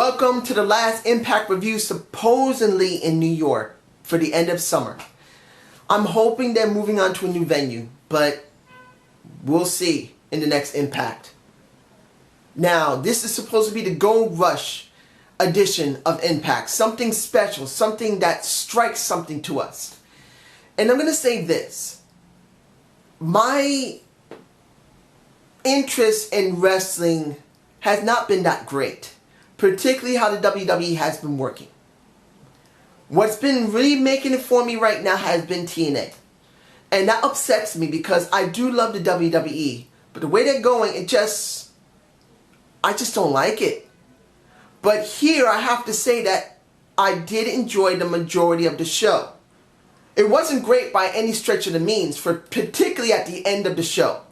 Welcome to the last Impact review supposedly in New York for the end of summer. I'm hoping they're moving on to a new venue, but we'll see in the next Impact. Now, this is supposed to be the Gold Rush edition of Impact. Something special, something that strikes something to us. And I'm going to say this. My interest in wrestling has not been that great. Particularly how the WWE has been working. What's been really making it for me right now has been TNA. And that upsets me because I do love the WWE. But the way they're going, I just don't like it. But here I have to say that I did enjoy the majority of the show. It wasn't great by any stretch of the means, particularly at the end of the show.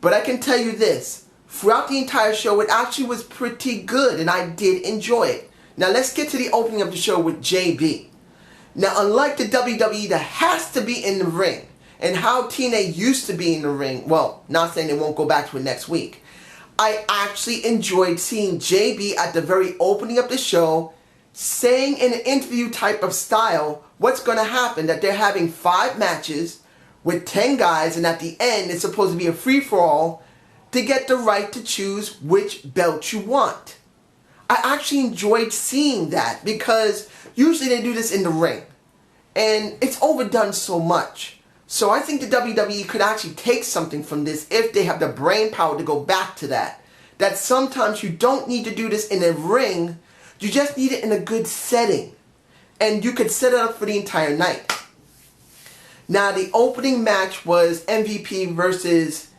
But I can tell you this. Throughout the entire show, it actually was pretty good, and I did enjoy it. Now, let's get to the opening of the show with JB. Now, unlike the WWE that has to be in the ring, and how TNA used to be in the ring, well, not saying they won't go back to it next week, I actually enjoyed seeing JB at the very opening of the show, saying in an interview type of style what's going to happen, that they're having 5 matches with 10 guys, and at the end, it's supposed to be a free-for-all, to get the right to choose which belt you want. I actually enjoyed seeing that because usually they do this in the ring. And it's overdone so much. So I think the WWE could actually take something from this if they have the brain power to go back to that. That sometimes you don't need to do this in a ring. You just need it in a good setting. And you could set it up for the entire night. Now the opening match was MVP versus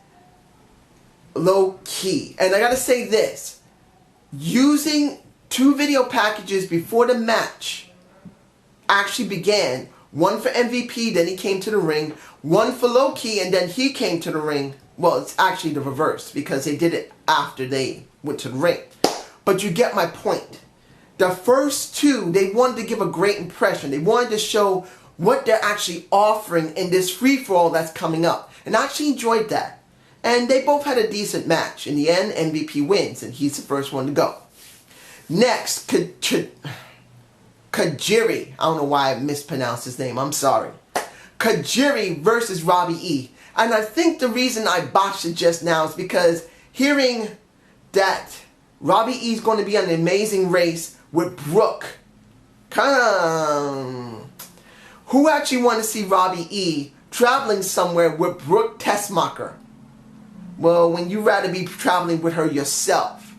Low Key. And I gotta say this, using 2 video packages before the match actually began, one for MVP, then he came to the ring, one for Low Key, and then he came to the ring. Well, it's actually the reverse because they did it after they went to the ring. But you get my point. The first 2, they wanted to give a great impression. They wanted to show what they're actually offering in this free-for-all that's coming up. And I actually enjoyed that. And they both had a decent match. In the end, MVP wins, and he's the first one to go. Next, Kajiri. I don't know why I mispronounced his name. I'm sorry. Kajiri versus Robbie E. And I think the reason I botched it just now is because hearing that Robbie E is going to be on an amazing race with Brooke. Who actually want to see Robbie E traveling somewhere with Brooke Tessmacher? Well, when you'd rather be traveling with her yourself.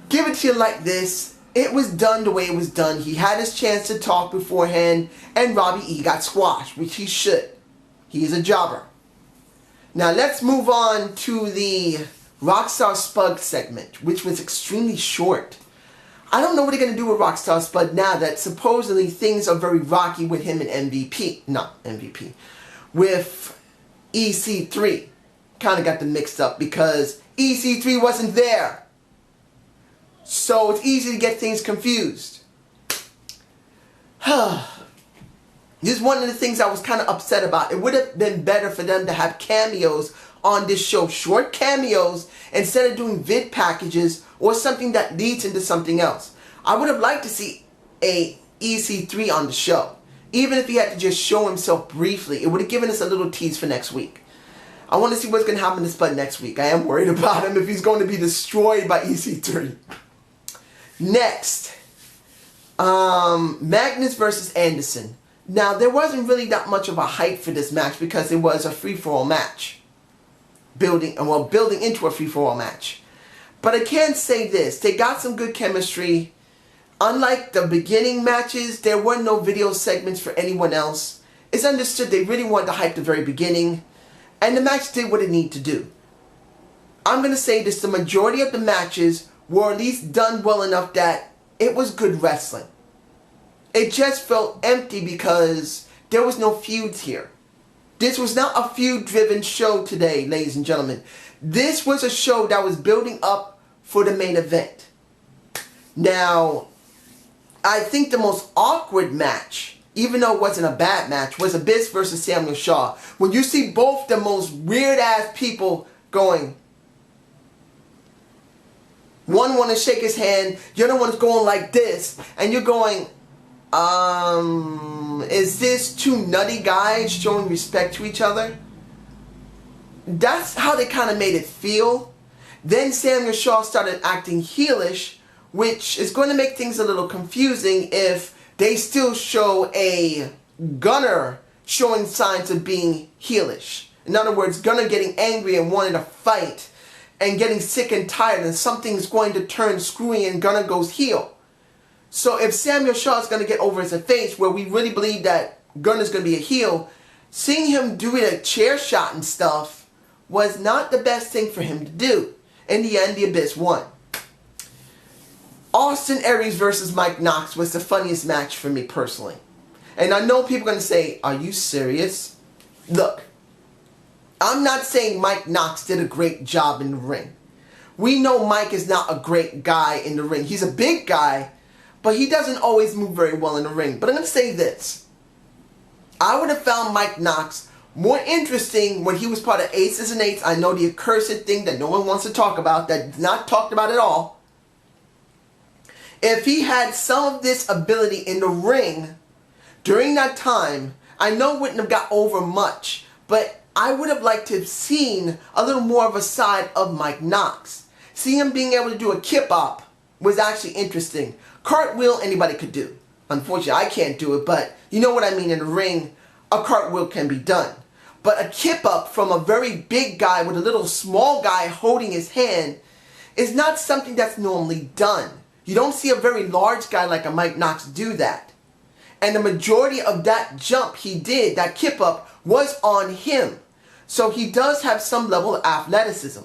Give it to you like this. It was done the way it was done. He had his chance to talk beforehand, and Robbie E got squashed, which he should. He's a jobber. Now let's move on to the Rockstar Spud segment, which was extremely short. I don't know what they're going to do with Rockstar Spud now that supposedly things are very rocky with him and MVP. Not MVP. With EC3. Kind of got them mixed up because EC3 wasn't there. So it's easy to get things confused. This is one of the things I was kind of upset about. It would have been better for them to have cameos on this show. Short cameos instead of doing vid packages or something that leads into something else. I would have liked to see a EC3 on the show. Even if he had to just show himself briefly, it would have given us a little tease for next week. I want to see what's going to happen to Spud next week. I am worried about him if he's going to be destroyed by EC3. Next, Magnus versus Anderson. Now, there wasn't really that much of a hype for this match because it was a free-for-all match. Building into a free-for-all match. But I can say this, they got some good chemistry. Unlike the beginning matches, there were no video segments for anyone else. It's understood they really wanted to hype the very beginning, and the match did what it needed to do. I'm going to say this, the majority of the matches were at least done well enough that it was good wrestling. It just felt empty because there was no feuds here. This was not a feud-driven show today, ladies and gentlemen. This was a show that was building up for the main event. Now, I think the most awkward match, even though it wasn't a bad match, was Abyss versus Samuel Shaw. When you see both the most weird-ass people going, One want to shake his hand, the other one's going like this, and you're going, is this two nutty guys showing respect to each other? That's how they kind of made it feel. Then Samuel Shaw started acting heelish, which is going to make things a little confusing if they still show a Gunner showing signs of being heelish. In other words, Gunner getting angry and wanting to fight and getting sick and tired, and something's going to turn screwy and Gunner goes heel. So if Samuel Shaw is going to get over as a face, where we really believe that Gunner's going to be a heel, seeing him do a chair shot and stuff was not the best thing for him to do. In the end, the Abyss won. Austin Aries versus Mike Knox was the funniest match for me personally. And I know people are going to say, are you serious? Look, I'm not saying Mike Knox did a great job in the ring. We know Mike is not a great guy in the ring. He's a big guy, but he doesn't always move very well in the ring. But I'm going to say this. I would have found Mike Knox more interesting when he was part of Aces and Eights. I know the accursed thing that no one wants to talk about, that's not talked about at all. If he had some of this ability in the ring during that time, I know it wouldn't have got over much, but I would have liked to have seen a little more of a side of Mike Knox. See him being able to do a kip-up was actually interesting. Cartwheel, anybody could do. Unfortunately, I can't do it, but you know what I mean. In the ring, a cartwheel can be done. But a kip-up from a very big guy with a little small guy holding his hand is not something that's normally done. You don't see a very large guy like a Mike Knox do that. And the majority of that jump he did, that kip-up, was on him. So he does have some level of athleticism.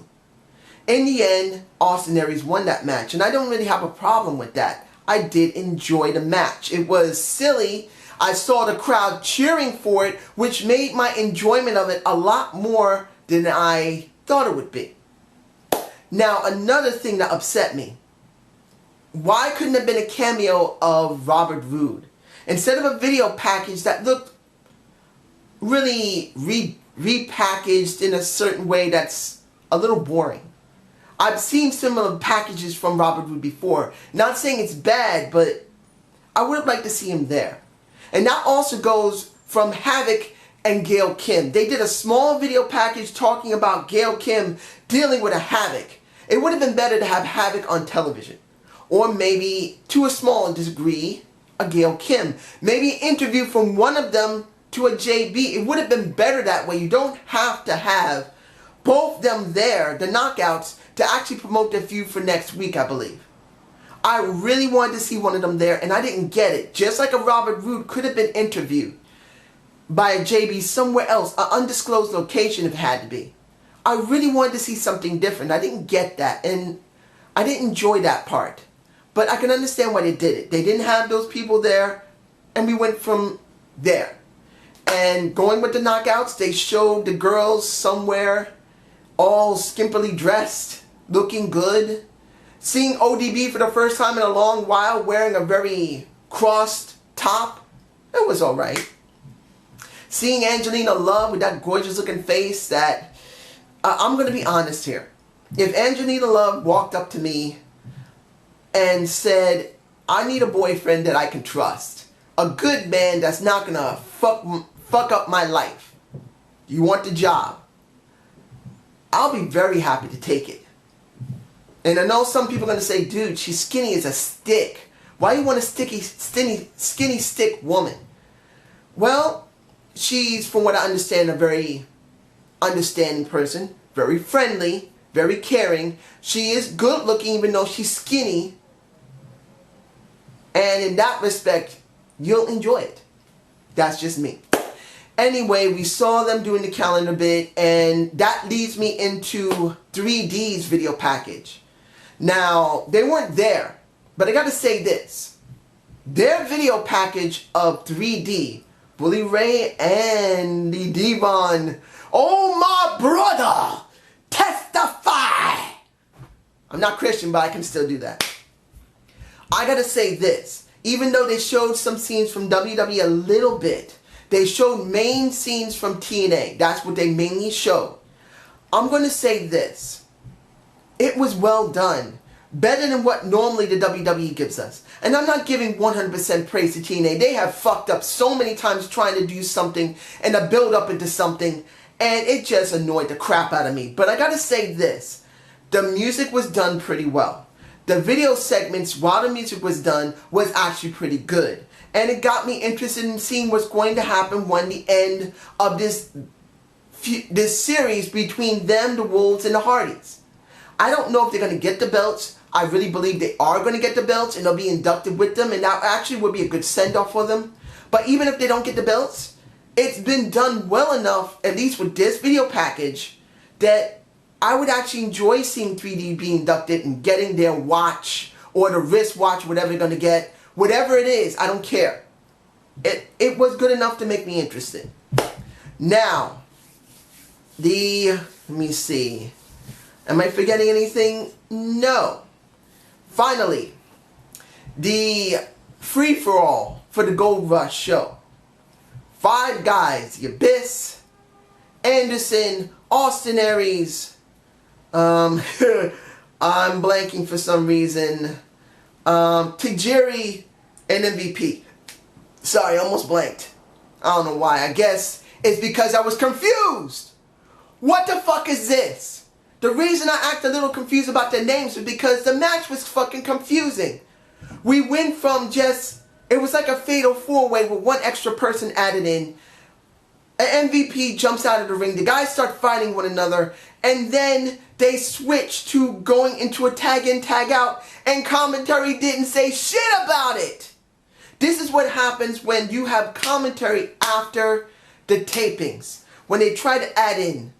In the end, Austin Aries won that match, and I don't really have a problem with that. I did enjoy the match. It was silly. I saw the crowd cheering for it, which made my enjoyment of it a lot more than I thought it would be. Now, another thing that upset me. Why couldn't it have been a cameo of Robert Roode? Instead of a video package that looked really repackaged in a certain way that's a little boring. I've seen similar packages from Robert Roode before. Not saying it's bad, but I would have liked to see him there. And that also goes from Havoc and Gail Kim. They did a small video package talking about Gail Kim dealing with a Havoc. It would have been better to have Havoc on television. Or maybe, to a small degree, a Gail Kim. Maybe an interview from one of them to a JB. It would have been better that way. You don't have to have both them there, the Knockouts, to actually promote their feud for next week, I believe. I really wanted to see one of them there, and I didn't get it. Just like a Robert Roode could have been interviewed by a JB somewhere else, an undisclosed location if it had to be. I really wanted to see something different. I didn't get that, and I didn't enjoy that part. But I can understand why they did it. They didn't have those people there, and we went from there. And going with the Knockouts, they showed the girls somewhere all skimpily dressed, looking good. Seeing ODB for the first time in a long while wearing a very crossed top, it was alright. Seeing Angelina Love with that gorgeous looking face that, I'm going to be honest here. If Angelina Love walked up to me and said, I need a boyfriend that I can trust. A good man that's not going to fuck up my life. You want the job? I'll be very happy to take it. And I know some people are going to say, dude, she's skinny as a stick. Why do you want a skinny stick woman? Well, she's, from what I understand, a very understanding person. Very friendly. Very caring. She is good looking even though she's skinny. And in that respect, you'll enjoy it. That's just me. Anyway, we saw them doing the calendar bit, and that leads me into 3D's video package. Now, they weren't there, but I gotta say this. Their video package of 3D, Bully Ray and the Devon, oh my brother, testify! I'm not Christian, but I can still do that. I gotta say this. Even though they showed some scenes from WWE a little bit, they showed main scenes from TNA. That's what they mainly showed. I'm going to say this. It was well done. better than what normally the WWE gives us. And I'm not giving 100% praise to TNA. They have fucked up so many times trying to do something and to build up into something, and it just annoyed the crap out of me. But I gotta say this, the music was done pretty well. The video segments while the music was done was actually pretty good. And it got me interested in seeing what's going to happen when the end of this series between them, the Wolves, and the Hardys. I don't know if they're going to get the belts. I really believe they are going to get the belts and they'll be inducted with them, and that actually would be a good send-off for them. But even if they don't get the belts, it's been done well enough, at least with this video package, that I would actually enjoy seeing 3D be inducted and getting their watch or the wristwatch, whatever they're going to get. Whatever it is, I don't care. It was good enough to make me interested. Now, let me see. Am I forgetting anything? No. Finally, the free-for-all for the Gold Rush show. 5 guys, the Abyss, Anderson, Austin Aries, I'm blanking for some reason, Tajiri, and MVP. Sorry, almost blanked. I don't know why. I guess it's because I was confused. What the fuck is this? The reason I act a little confused about their names is because the match was fucking confusing. We went from just, it was like a fatal 4-way with one extra person added in. An MVP jumps out of the ring. The guys start fighting one another. And then they switch to going into a tag in, tag out. And commentary didn't say shit about it. This is what happens when you have commentary after the tapings. When they try to add in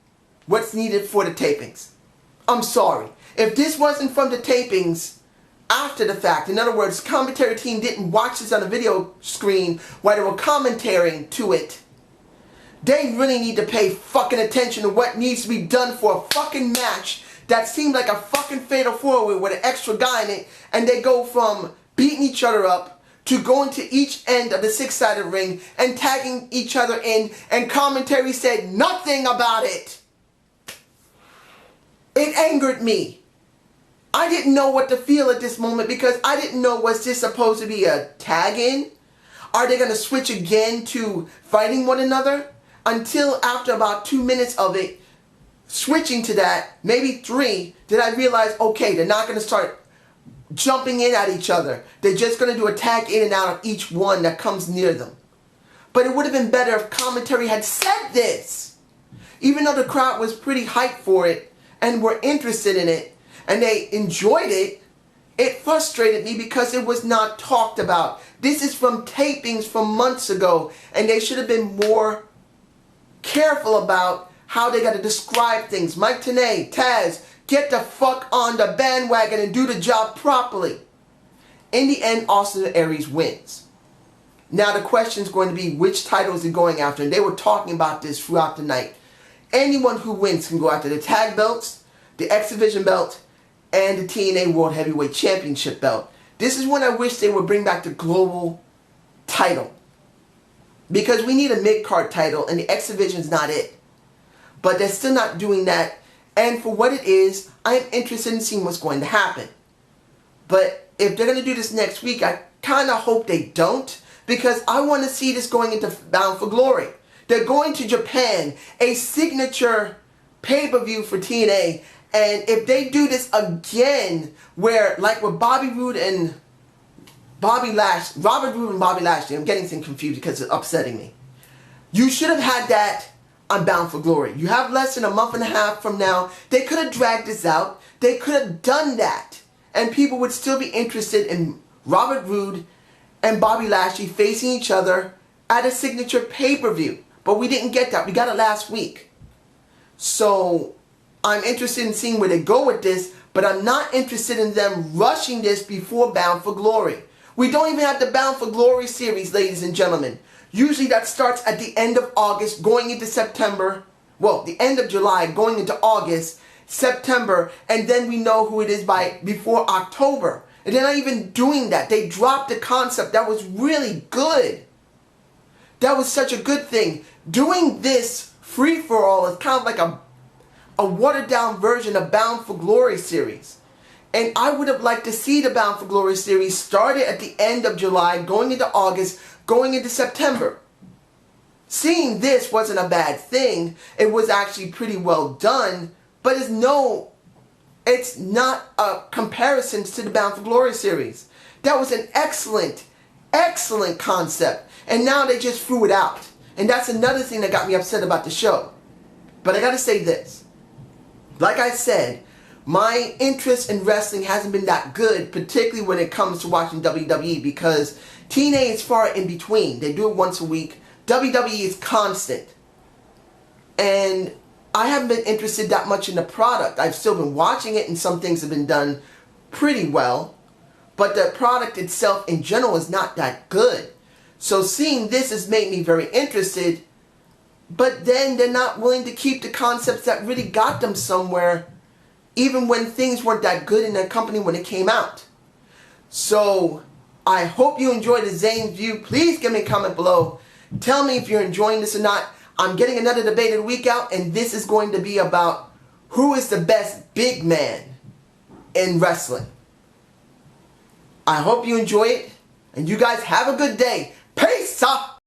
what's needed for the tapings. I'm sorry. If this wasn't from the tapings after the fact, in other words, commentary team didn't watch this on the video screen while they were commentating to it, they really need to pay fucking attention to what needs to be done for a fucking match that seemed like a fucking fatal 4-way with an extra guy in it, and they go from beating each other up to going to each end of the 6-sided ring and tagging each other in, and commentary said nothing about it. It angered me. I didn't know what to feel at this moment because I didn't know, was this supposed to be a tag in? Are they going to switch again to fighting one another? Until after about 2 minutes of it, switching to that, maybe 3, did I realize, okay, they're not going to start jumping in at each other. They're just going to do a tag in and out of each one that comes near them. But it would have been better if commentary had said this. Even though the crowd was pretty hyped for it and were interested in it and they enjoyed it, it frustrated me because it was not talked about. This is from tapings from months ago, and they should have been more careful about how they got to describe things. Mike Tenay, Taz, get the fuck on the bandwagon and do the job properly. In the end, Austin Aries wins. Now the question is going to be which titles they're going after, and they were talking about this throughout the night. Anyone who wins can go after the tag belts, the X Division belt, and the TNA World Heavyweight Championship belt. This is when I wish they would bring back the global title. Because we need a mid-card title, and the X Division's not it. But they're still not doing that. And for what it is, I'm interested in seeing what's going to happen. But if they're going to do this next week, I kind of hope they don't. Because I want to see this going into Bound for Glory. They're going to Japan, a signature pay-per-view for TNA. And if they do this again, where, like with Bobby Roode and Robert Roode and Bobby Lashley, I'm getting things confused because it's upsetting me. You should have had that on Bound for Glory. You have less than a month and a half from now. They could have dragged this out. They could have done that. And people would still be interested in Robert Roode and Bobby Lashley facing each other at a signature pay-per-view. But we didn't get that. We got it last week. So I'm interested in seeing where they go with this, but I'm not interested in them rushing this before Bound for Glory. We don't even have the Bound for Glory series, ladies and gentlemen. Usually that starts at the end of August, going into September. Well, the end of July, going into August, September, and then we know who it is before October. And they're not even doing that. They dropped the concept. That was really good. That was such a good thing. Doing this free-for-all is kind of like a watered-down version of Bound for Glory series. And I would have liked to see the Bound for Glory series started at the end of July, going into August, going into September. Seeing this wasn't a bad thing. It was actually pretty well done, but it's not a comparison to the Bound for Glory series. That was an excellent, excellent concept. And now they just threw it out. And that's another thing that got me upset about the show. But I gotta say this. Like I said, my interest in wrestling hasn't been that good, particularly when it comes to watching WWE, because TNA is far in between. They do it once a week. WWE is constant. And I haven't been interested that much in the product. I've still been watching it, and some things have been done pretty well. But the product itself in general is not that good. So seeing this has made me very interested. But then they're not willing to keep the concepts that really got them somewhere, even when things weren't that good in their company when it came out. So I hope you enjoyed the Zane View. Please give me a comment below. Tell me if you're enjoying this or not. I'm getting another debate of the week out, and this is going to be about who is the best big man in wrestling. I hope you enjoy it, and you guys have a good day. Peace out!